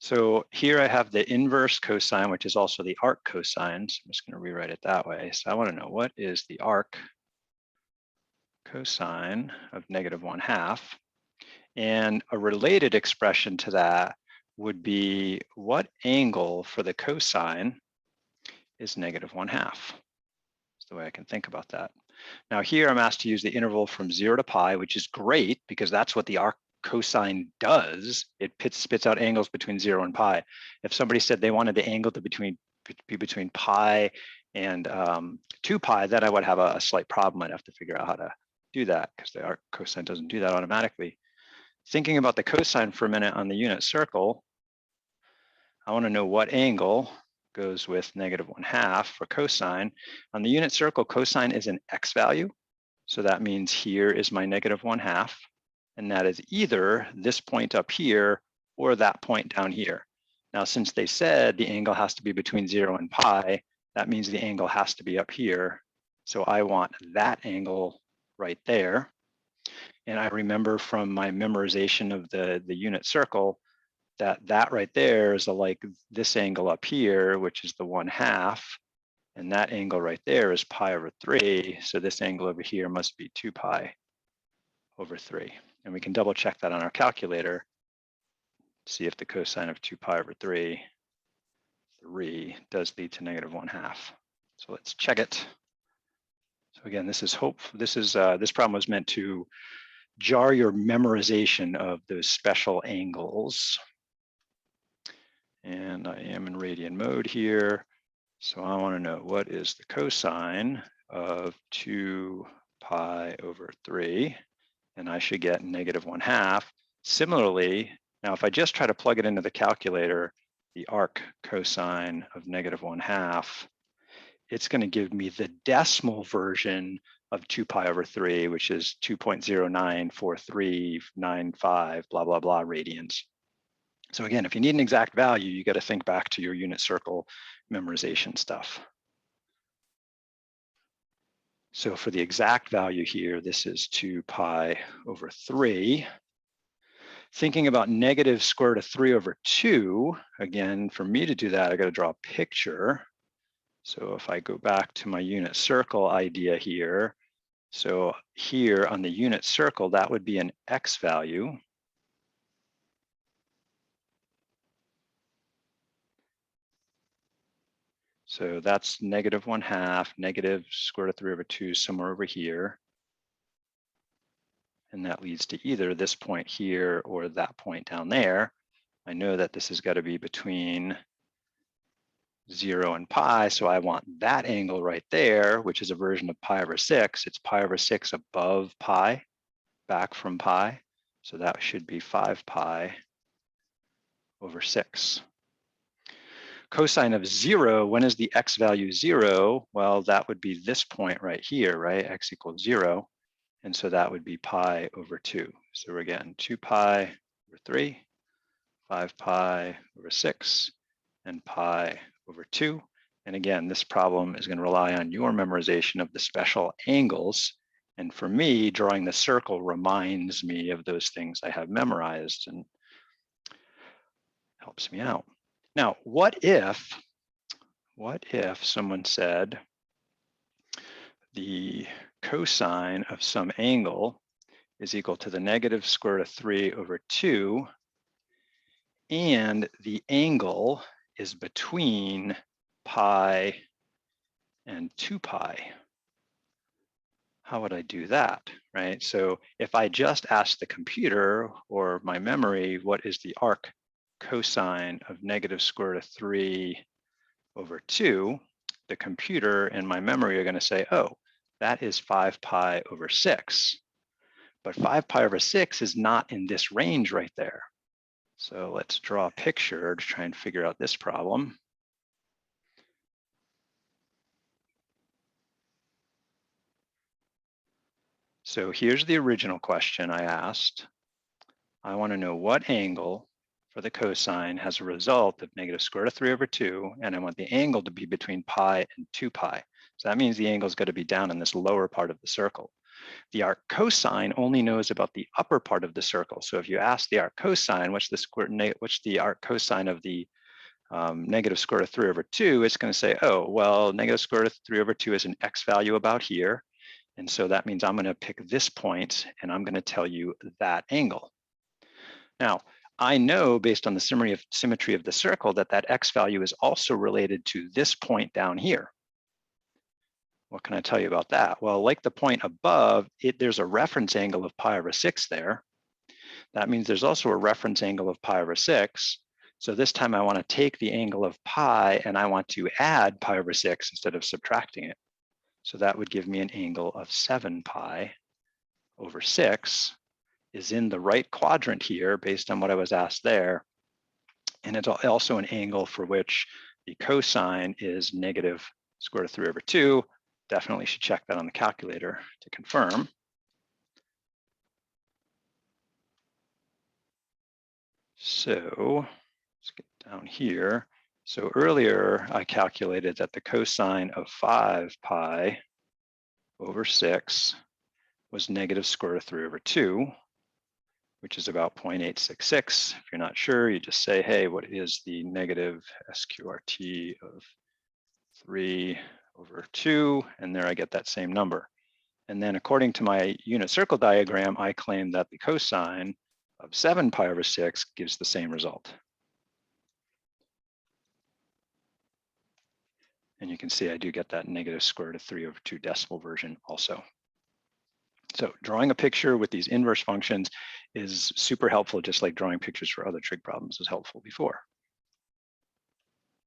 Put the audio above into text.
So here I have the inverse cosine, which is also the arc cosine. So I'm just going to rewrite it that way. So I want to know what is the arc cosine of -1/2. And a related expression to that would be what angle for the cosine is -1/2. That's the way I can think about that. Now here I'm asked to use the interval from 0 to pi, which is great because that's what the arc cosine does. It spits out angles between 0 and pi. If somebody said they wanted the angle to be between pi and 2 pi, then I would have a slight problem. I'd have to figure out how to do that because the arc cosine doesn't do that automatically. Thinking about the cosine for a minute on the unit circle, I want to know what angle goes with -1/2 for cosine. On the unit circle, cosine is an x value. So that means here is my -1/2. And that is either this point up here or that point down here. Now, since they said the angle has to be between 0 and pi, that means the angle has to be up here. So I want that angle right there. And I remember from my memorization of the unit circle that right there is like this angle up here, which is the 1/2. And that angle right there is pi/3. So this angle over here must be 2 pi/3. And we can double check that on our calculator, see if the cosine of 2 pi/3 does lead to -1/2. So let's check it. So again, this problem was meant to jar your memorization of those special angles. And I am in radian mode here. So I want to know what is the cosine of 2 pi/3, and I should get -1/2. Similarly, now if I just try to plug it into the calculator, the arc cosine of -1/2, it's going to give me the decimal version of 2 pi/3, which is 2.094395, blah, blah, blah radians. So again, if you need an exact value, you got to think back to your unit circle memorization stuff. So for the exact value here, this is 2 pi/3. Thinking about -√3/2, again, for me to do that, I got to draw a picture. So if I go back to my unit circle idea here, so here on the unit circle, that would be an x value. So that's -1/2, -√3/2, somewhere over here. And that leads to either this point here or that point down there. I know that this has got to be between 0 and pi, so I want that angle right there, which is a version of pi/6. It's pi/6 above pi, back from pi. So that should be 5 pi/6. Cosine of 0, when is the x value 0? Well, that would be this point right here, right? X equals 0. And so that would be pi/2. So again, 2 pi/3, 5 pi/6, and pi/2. And again, this problem is going to rely on your memorization of the special angles. And for me, drawing the circle reminds me of those things I have memorized and helps me out. Now, what if someone said the cosine of some angle is equal to the -√3/2, and the angle is between pi and 2 pi? How would I do that, right? So if I just asked the computer or my memory, what is the arc cosine of -√3/2, the computer and my memory are going to say, oh, that is 5 pi/6. But 5 pi/6 is not in this range right there. So let's draw a picture to try and figure out this problem. So here's the original question I asked. I want to know what angle for the cosine has a result of -√3/2, and I want the angle to be between pi and 2 pi. So that means the angle's got to be down in this lower part of the circle. The arc cosine only knows about the upper part of the circle. So if you ask the arc cosine, what's the arc cosine of the negative square root of 3 over 2, it's going to say, oh, well, negative square root of 3 over 2 is an x value about here. And so that means I'm going to pick this point, and I'm going to tell you that angle. Now, I know based on the symmetry of the circle that that x value is also related to this point down here. What can I tell you about that? Well, like the point above, there's a reference angle of pi over 6 there. That means there's also a reference angle of pi over 6. So this time I want to take the angle of pi and I want to add pi over 6 instead of subtracting it. So that would give me an angle of 7 pi over 6 is in the right quadrant here based on what I was asked there. And it's also an angle for which the cosine is negative square root of 3 over 2. Definitely should check that on the calculator to confirm. So let's get down here. So earlier I calculated that the cosine of 5 pi over 6 was negative square root of 3 over 2, which is about 0.866. If you're not sure, you just say, hey, what is the negative SQRT of 3 over 2? And there I get that same number. And then according to my unit circle diagram, I claim that the cosine of 7 pi over 6 gives the same result. And you can see I do get that negative square root of 3 over 2 decimal version also. So drawing a picture with these inverse functions is super helpful, just like drawing pictures for other trig problems was helpful before.